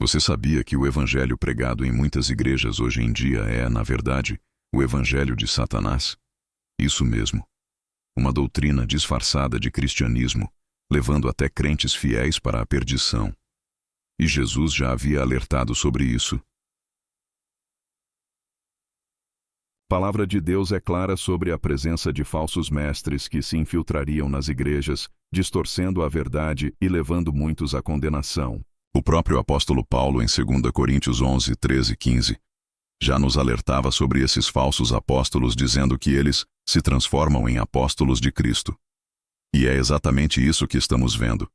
Você sabia que o evangelho pregado em muitas igrejas hoje em dia é, na verdade, o evangelho de Satanás? Isso mesmo. Uma doutrina disfarçada de cristianismo, levando até crentes fiéis para a perdição. E Jesus já havia alertado sobre isso. A palavra de Deus é clara sobre a presença de falsos mestres que se infiltrariam nas igrejas, distorcendo a verdade e levando muitos à condenação. O próprio apóstolo Paulo, em 2 Coríntios 11, 13 e 15, já nos alertava sobre esses falsos apóstolos, dizendo que eles se transformam em apóstolos de Cristo. E é exatamente isso que estamos vendo.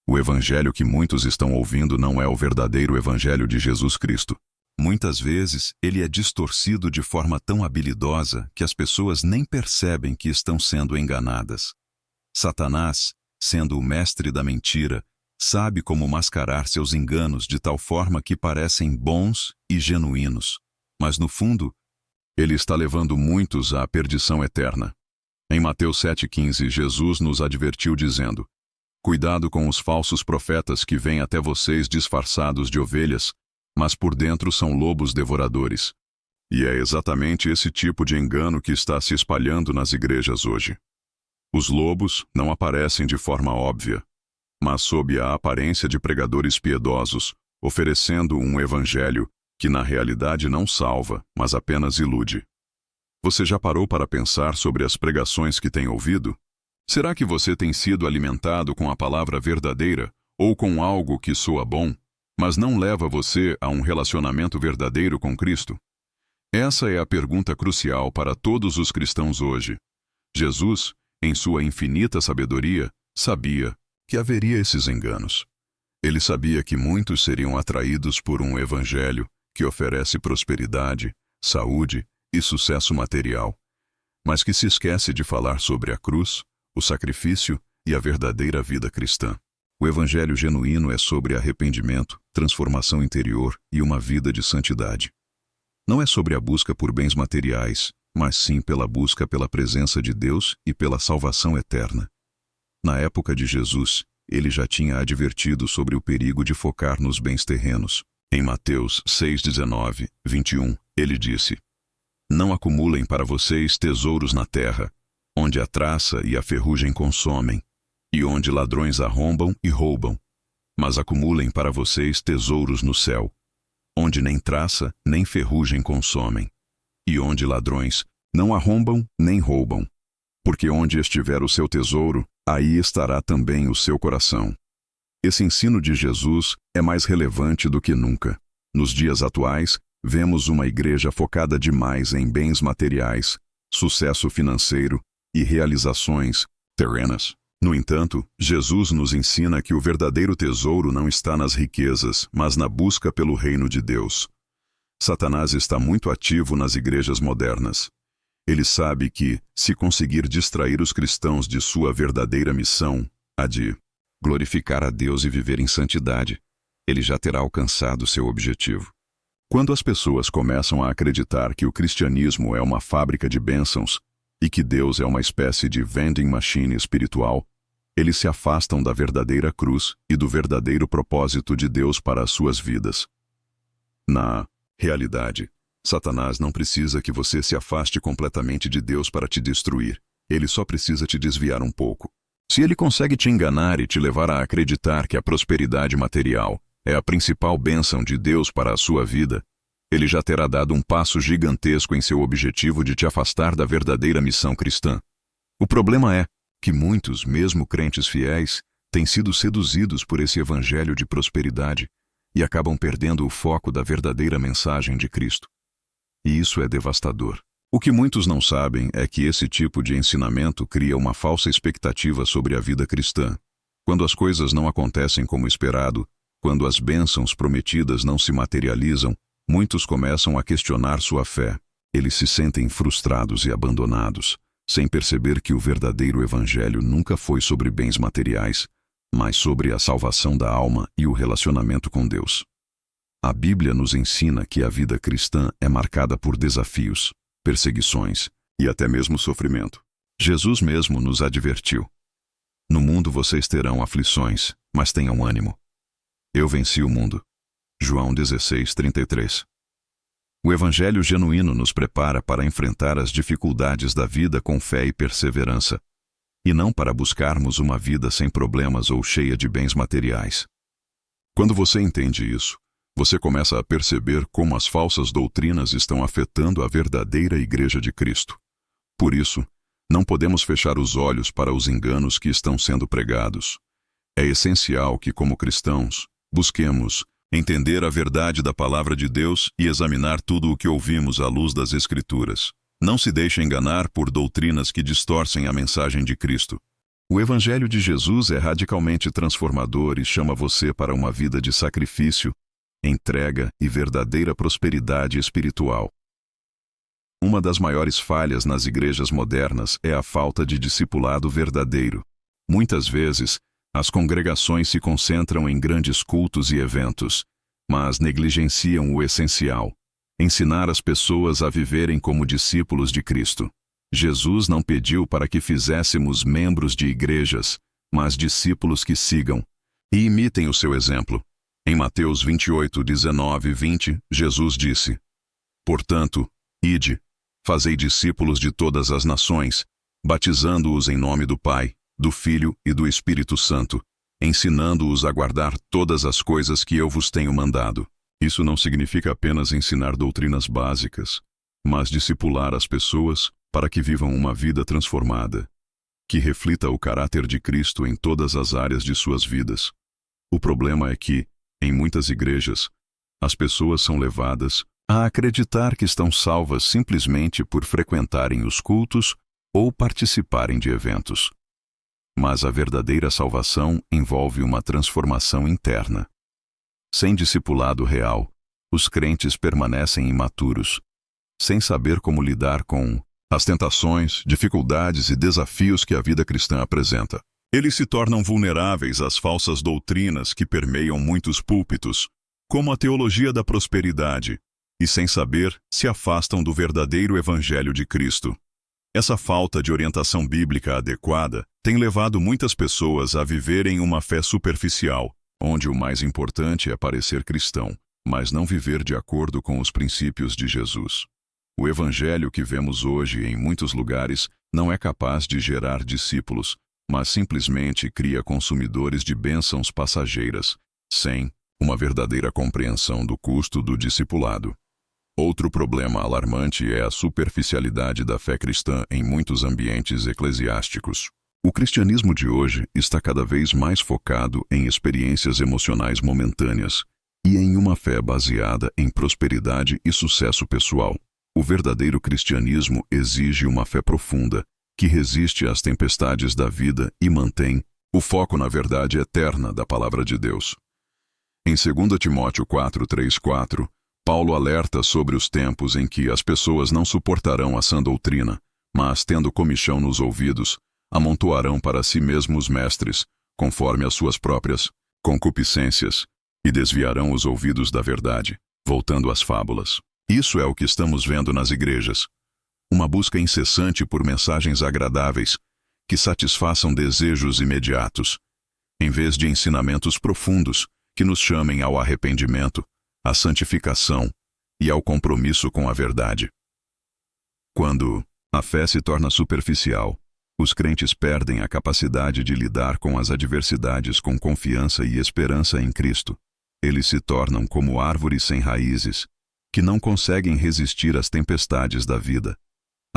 O evangelho que muitos estão ouvindo não é o verdadeiro evangelho de Jesus Cristo. Muitas vezes, ele é distorcido de forma tão habilidosa que as pessoas nem percebem que estão sendo enganadas. Satanás, sendo o mestre da mentira, sabe como mascarar seus enganos de tal forma que parecem bons e genuínos. Mas no fundo, ele está levando muitos à perdição eterna. Em Mateus 7,15, Jesus nos advertiu dizendo: "Cuidado com os falsos profetas que vêm até vocês disfarçados de ovelhas, mas por dentro são lobos devoradores." E é exatamente esse tipo de engano que está se espalhando nas igrejas hoje. Os lobos não aparecem de forma óbvia, mas sob a aparência de pregadores piedosos, oferecendo um evangelho que na realidade não salva, mas apenas ilude. Você já parou para pensar sobre as pregações que tem ouvido? Será que você tem sido alimentado com a palavra verdadeira ou com algo que soa bom, mas não leva você a um relacionamento verdadeiro com Cristo? Essa é a pergunta crucial para todos os cristãos hoje. Jesus, em sua infinita sabedoria, sabia que haveria esses enganos. Ele sabia que muitos seriam atraídos por um evangelho que oferece prosperidade, saúde e sucesso material, mas que se esquece de falar sobre a cruz, o sacrifício e a verdadeira vida cristã. O evangelho genuíno é sobre arrependimento, transformação interior e uma vida de santidade. Não é sobre a busca por bens materiais, mas sim pela busca pela presença de Deus e pela salvação eterna. Na época de Jesus, ele já tinha advertido sobre o perigo de focar nos bens terrenos. Em Mateus 6:19, 21, ele disse: "Não acumulem para vocês tesouros na terra, onde a traça e a ferrugem consomem, e onde ladrões arrombam e roubam. Mas acumulem para vocês tesouros no céu, onde nem traça nem ferrugem consomem, e onde ladrões não arrombam nem roubam. Porque onde estiver o seu tesouro, aí estará também o seu coração." Esse ensino de Jesus é mais relevante do que nunca. Nos dias atuais, vemos uma igreja focada demais em bens materiais, sucesso financeiro e realizações terrenas. No entanto, Jesus nos ensina que o verdadeiro tesouro não está nas riquezas, mas na busca pelo reino de Deus. Satanás está muito ativo nas igrejas modernas. Ele sabe que, se conseguir distrair os cristãos de sua verdadeira missão, a de glorificar a Deus e viver em santidade, ele já terá alcançado seu objetivo. Quando as pessoas começam a acreditar que o cristianismo é uma fábrica de bênçãos e que Deus é uma espécie de vending machine espiritual, eles se afastam da verdadeira cruz e do verdadeiro propósito de Deus para as suas vidas. Na realidade, Satanás não precisa que você se afaste completamente de Deus para te destruir. Ele só precisa te desviar um pouco. Se ele consegue te enganar e te levar a acreditar que a prosperidade material é a principal bênção de Deus para a sua vida, ele já terá dado um passo gigantesco em seu objetivo de te afastar da verdadeira missão cristã. O problema é que muitos, mesmo crentes fiéis, têm sido seduzidos por esse evangelho de prosperidade e acabam perdendo o foco da verdadeira mensagem de Cristo. E isso é devastador. O que muitos não sabem é que esse tipo de ensinamento cria uma falsa expectativa sobre a vida cristã. Quando as coisas não acontecem como esperado, quando as bênçãos prometidas não se materializam, muitos começam a questionar sua fé. Eles se sentem frustrados e abandonados, sem perceber que o verdadeiro evangelho nunca foi sobre bens materiais, mas sobre a salvação da alma e o relacionamento com Deus. A Bíblia nos ensina que a vida cristã é marcada por desafios, perseguições e até mesmo sofrimento. Jesus mesmo nos advertiu: "No mundo vocês terão aflições, mas tenham ânimo. Eu venci o mundo." João 16:33. O Evangelho genuíno nos prepara para enfrentar as dificuldades da vida com fé e perseverança, e não para buscarmos uma vida sem problemas ou cheia de bens materiais. Quando você entende isso, você começa a perceber como as falsas doutrinas estão afetando a verdadeira Igreja de Cristo. Por isso, não podemos fechar os olhos para os enganos que estão sendo pregados. É essencial que, como cristãos, busquemos entender a verdade da Palavra de Deus e examinar tudo o que ouvimos à luz das Escrituras. Não se deixe enganar por doutrinas que distorcem a mensagem de Cristo. O Evangelho de Jesus é radicalmente transformador e chama você para uma vida de sacrifício, entrega e verdadeira prosperidade espiritual. Uma das maiores falhas nas igrejas modernas é a falta de discipulado verdadeiro. Muitas vezes, as congregações se concentram em grandes cultos e eventos, mas negligenciam o essencial: ensinar as pessoas a viverem como discípulos de Cristo. Jesus não pediu para que fizéssemos membros de igrejas, mas discípulos que sigam e imitem o seu exemplo. Em Mateus 28, 19 e 20, Jesus disse: "Portanto, ide, fazei discípulos de todas as nações, batizando-os em nome do Pai, do Filho e do Espírito Santo, ensinando-os a guardar todas as coisas que eu vos tenho mandado." Isso não significa apenas ensinar doutrinas básicas, mas discipular as pessoas para que vivam uma vida transformada, que reflita o caráter de Cristo em todas as áreas de suas vidas. O problema é que, em muitas igrejas, as pessoas são levadas a acreditar que estão salvas simplesmente por frequentarem os cultos ou participarem de eventos. Mas a verdadeira salvação envolve uma transformação interna. Sem discipulado real, os crentes permanecem imaturos, sem saber como lidar com as tentações, dificuldades e desafios que a vida cristã apresenta. Eles se tornam vulneráveis às falsas doutrinas que permeiam muitos púlpitos, como a teologia da prosperidade, e sem saber, se afastam do verdadeiro Evangelho de Cristo. Essa falta de orientação bíblica adequada tem levado muitas pessoas a viverem uma fé superficial, onde o mais importante é parecer cristão, mas não viver de acordo com os princípios de Jesus. O Evangelho que vemos hoje em muitos lugares não é capaz de gerar discípulos, mas simplesmente cria consumidores de bênçãos passageiras, sem uma verdadeira compreensão do custo do discipulado. Outro problema alarmante é a superficialidade da fé cristã em muitos ambientes eclesiásticos. O cristianismo de hoje está cada vez mais focado em experiências emocionais momentâneas e em uma fé baseada em prosperidade e sucesso pessoal. O verdadeiro cristianismo exige uma fé profunda, que resiste às tempestades da vida e mantém o foco na verdade eterna da Palavra de Deus. Em 2 Timóteo 4:3-4, Paulo alerta sobre os tempos em que as pessoas não suportarão a sã doutrina, mas, tendo comichão nos ouvidos, amontoarão para si mesmos mestres, conforme as suas próprias concupiscências, e desviarão os ouvidos da verdade, voltando às fábulas. Isso é o que estamos vendo nas igrejas. Uma busca incessante por mensagens agradáveis, que satisfaçam desejos imediatos, em vez de ensinamentos profundos que nos chamem ao arrependimento, à santificação e ao compromisso com a verdade. Quando a fé se torna superficial, os crentes perdem a capacidade de lidar com as adversidades com confiança e esperança em Cristo. Eles se tornam como árvores sem raízes, que não conseguem resistir às tempestades da vida.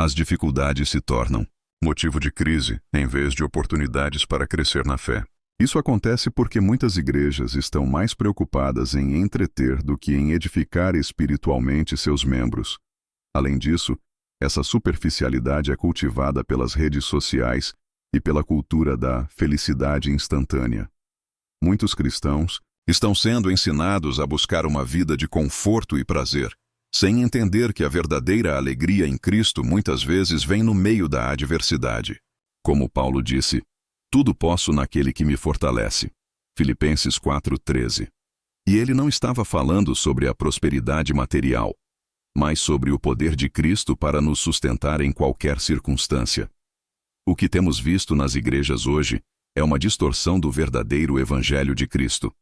As dificuldades se tornam motivo de crise, em vez de oportunidades para crescer na fé. Isso acontece porque muitas igrejas estão mais preocupadas em entreter do que em edificar espiritualmente seus membros. Além disso, essa superficialidade é cultivada pelas redes sociais e pela cultura da felicidade instantânea. Muitos cristãos estão sendo ensinados a buscar uma vida de conforto e prazer, sem entender que a verdadeira alegria em Cristo muitas vezes vem no meio da adversidade. Como Paulo disse: "Tudo posso naquele que me fortalece." Filipenses 4:13. E ele não estava falando sobre a prosperidade material, mas sobre o poder de Cristo para nos sustentar em qualquer circunstância. O que temos visto nas igrejas hoje é uma distorção do verdadeiro Evangelho de Cristo.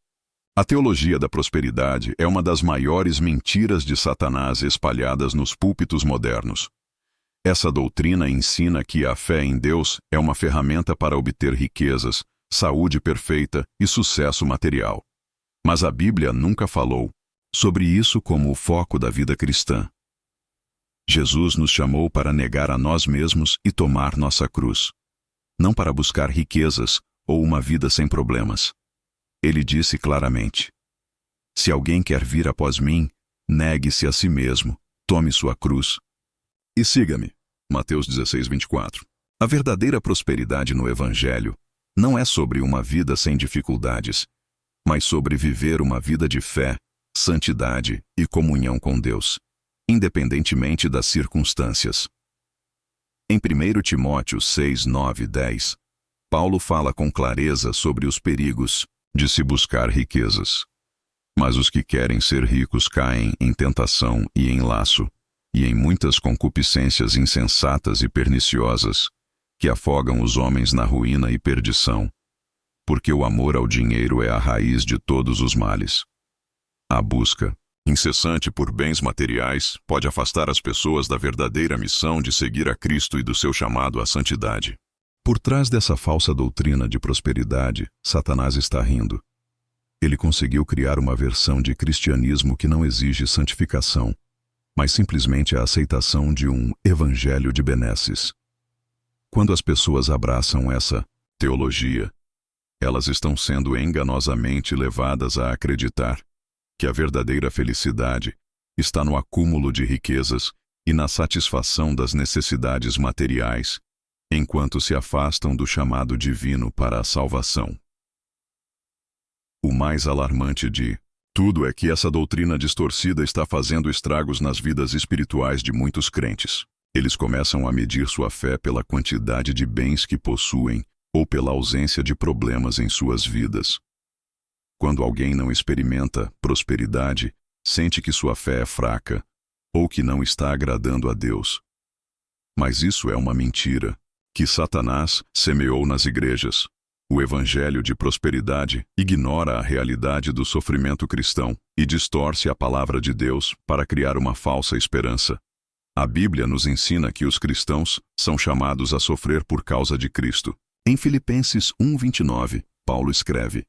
A teologia da prosperidade é uma das maiores mentiras de Satanás espalhadas nos púlpitos modernos. Essa doutrina ensina que a fé em Deus é uma ferramenta para obter riquezas, saúde perfeita e sucesso material. Mas a Bíblia nunca falou sobre isso como o foco da vida cristã. Jesus nos chamou para negar a nós mesmos e tomar nossa cruz, não para buscar riquezas ou uma vida sem problemas. Ele disse claramente: se alguém quer vir após mim, negue-se a si mesmo, tome sua cruz e siga-me. Mateus 16:24. A verdadeira prosperidade no Evangelho não é sobre uma vida sem dificuldades, mas sobre viver uma vida de fé, santidade e comunhão com Deus, independentemente das circunstâncias. Em 1 Timóteo 6, 9 e 10, Paulo fala com clareza sobre os perigos de se buscar riquezas. Mas os que querem ser ricos caem em tentação e em laço, e em muitas concupiscências insensatas e perniciosas, que afogam os homens na ruína e perdição, porque o amor ao dinheiro é a raiz de todos os males. A busca incessante por bens materiais pode afastar as pessoas da verdadeira missão de seguir a Cristo e do seu chamado à santidade. Por trás dessa falsa doutrina de prosperidade, Satanás está rindo. Ele conseguiu criar uma versão de cristianismo que não exige santificação, mas simplesmente a aceitação de um evangelho de benesses. Quando as pessoas abraçam essa teologia, elas estão sendo enganosamente levadas a acreditar que a verdadeira felicidade está no acúmulo de riquezas e na satisfação das necessidades materiais, enquanto se afastam do chamado divino para a salvação. O mais alarmante de tudo é que essa doutrina distorcida está fazendo estragos nas vidas espirituais de muitos crentes. Eles começam a medir sua fé pela quantidade de bens que possuem ou pela ausência de problemas em suas vidas. Quando alguém não experimenta prosperidade, sente que sua fé é fraca ou que não está agradando a Deus. Mas isso é uma mentira que Satanás semeou nas igrejas. O evangelho de prosperidade ignora a realidade do sofrimento cristão e distorce a palavra de Deus para criar uma falsa esperança. A Bíblia nos ensina que os cristãos são chamados a sofrer por causa de Cristo. Em Filipenses 1:29, Paulo escreve: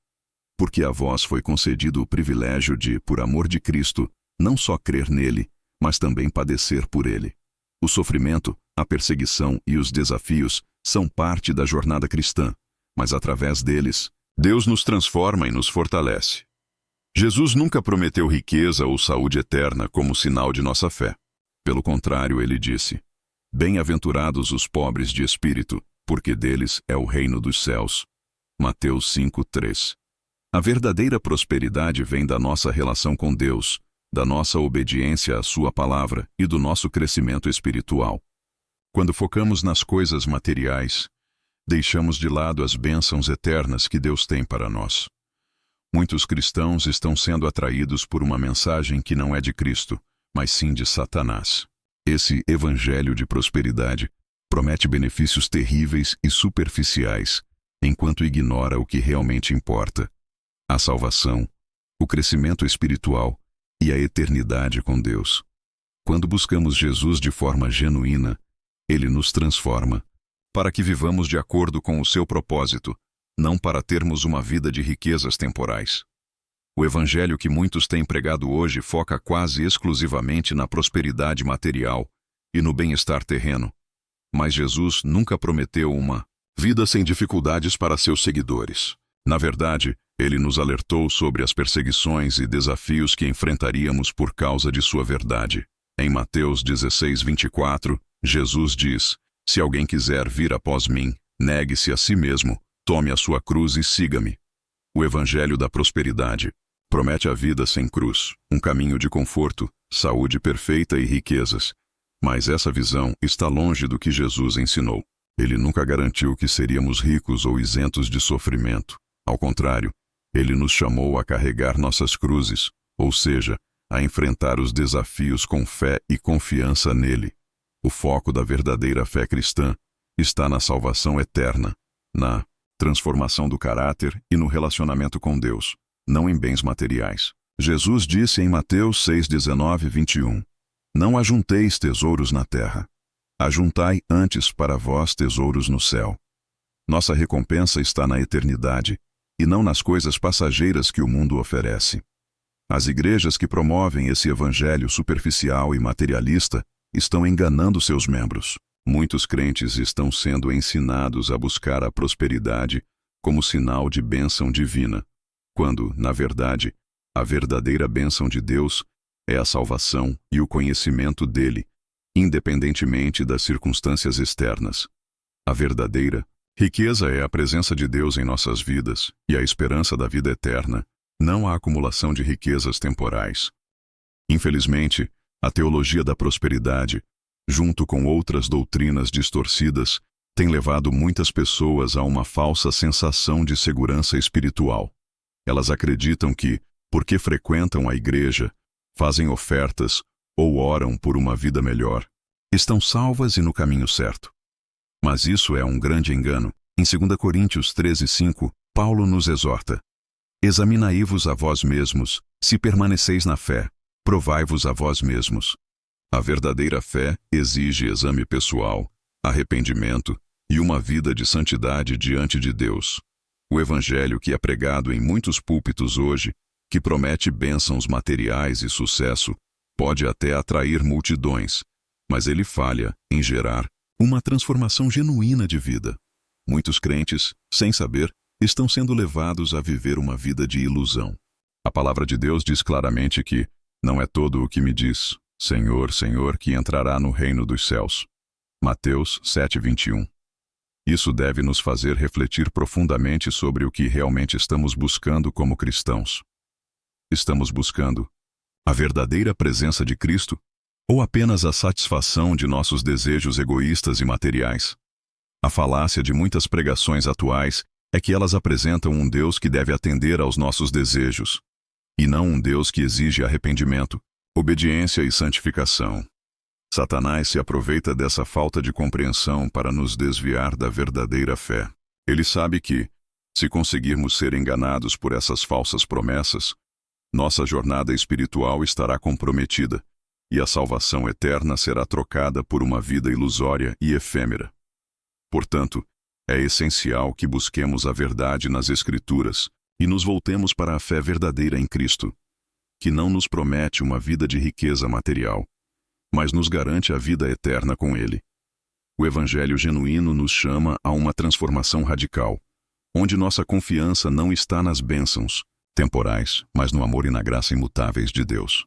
porque a vós foi concedido o privilégio de, por amor de Cristo, não só crer nele, mas também padecer por ele. O sofrimento, a perseguição e os desafios são parte da jornada cristã, mas através deles, Deus nos transforma e nos fortalece. Jesus nunca prometeu riqueza ou saúde eterna como sinal de nossa fé. Pelo contrário, ele disse: bem-aventurados os pobres de espírito, porque deles é o reino dos céus. Mateus 5:3. A verdadeira prosperidade vem da nossa relação com Deus, da nossa obediência à sua palavra e do nosso crescimento espiritual. Quando focamos nas coisas materiais, deixamos de lado as bênçãos eternas que Deus tem para nós. Muitos cristãos estão sendo atraídos por uma mensagem que não é de Cristo, mas sim de Satanás. Esse evangelho de prosperidade promete benefícios terríveis e superficiais, enquanto ignora o que realmente importa: a salvação, o crescimento espiritual e a eternidade com Deus. Quando buscamos Jesus de forma genuína, Ele nos transforma, para que vivamos de acordo com o seu propósito, não para termos uma vida de riquezas temporais. O evangelho que muitos têm pregado hoje foca quase exclusivamente na prosperidade material e no bem-estar terreno. Mas Jesus nunca prometeu uma vida sem dificuldades para seus seguidores. Na verdade, ele nos alertou sobre as perseguições e desafios que enfrentaríamos por causa de sua verdade. Em Mateus 16:24, Jesus diz: se alguém quiser vir após mim, negue-se a si mesmo, tome a sua cruz e siga-me. O evangelho da prosperidade promete a vida sem cruz, um caminho de conforto, saúde perfeita e riquezas. Mas essa visão está longe do que Jesus ensinou. Ele nunca garantiu que seríamos ricos ou isentos de sofrimento. Ao contrário, ele nos chamou a carregar nossas cruzes, ou seja, a enfrentar os desafios com fé e confiança nele. O foco da verdadeira fé cristã está na salvação eterna, na transformação do caráter e no relacionamento com Deus. não em bens materiais. Jesus disse em Mateus 6:19-21: Não ajunteis tesouros na terra. Ajuntai antes para vós tesouros no céu. Nossa recompensa está na eternidade, e não nas coisas passageiras que o mundo oferece. As igrejas que promovem esse evangelho superficial e materialista estão enganando seus membros. Muitos crentes estão sendo ensinados a buscar a prosperidade como sinal de bênção divina, quando, na verdade, a verdadeira bênção de Deus é a salvação e o conhecimento dele, independentemente das circunstâncias externas. A verdadeira riqueza é a presença de Deus em nossas vidas e a esperança da vida eterna, não a acumulação de riquezas temporais. Infelizmente, a teologia da prosperidade, junto com outras doutrinas distorcidas, tem levado muitas pessoas a uma falsa sensação de segurança espiritual. Elas acreditam que, porque frequentam a igreja, fazem ofertas ou oram por uma vida melhor, estão salvas e no caminho certo. Mas isso é um grande engano. Em 2 Coríntios 13:5, Paulo nos exorta: Examinai-vos a vós mesmos, se permaneceis na fé, provai-vos a vós mesmos. A verdadeira fé exige exame pessoal, arrependimento e uma vida de santidade diante de Deus. O evangelho que é pregado em muitos púlpitos hoje, que promete bênçãos materiais e sucesso, pode até atrair multidões, mas ele falha em gerar uma transformação genuína de vida. Muitos crentes, sem saber, estão sendo levados a viver uma vida de ilusão. A palavra de Deus diz claramente que não é todo o que me diz, Senhor, Senhor, que entrará no reino dos céus. Mateus 7:21. Isso deve nos fazer refletir profundamente sobre o que realmente estamos buscando como cristãos. Estamos buscando a verdadeira presença de Cristo ou apenas a satisfação de nossos desejos egoístas e materiais? A falácia de muitas pregações atuais é que elas apresentam um Deus que deve atender aos nossos desejos, e não um Deus que exige arrependimento, obediência e santificação. Satanás se aproveita dessa falta de compreensão para nos desviar da verdadeira fé. Ele sabe que, se conseguirmos ser enganados por essas falsas promessas, nossa jornada espiritual estará comprometida e a salvação eterna será trocada por uma vida ilusória e efêmera. Portanto, é essencial que busquemos a verdade nas Escrituras e nos voltemos para a fé verdadeira em Cristo, que não nos promete uma vida de riqueza material, mas nos garante a vida eterna com Ele. O Evangelho genuíno nos chama a uma transformação radical, onde nossa confiança não está nas bênçãos temporais, mas no amor e na graça imutáveis de Deus.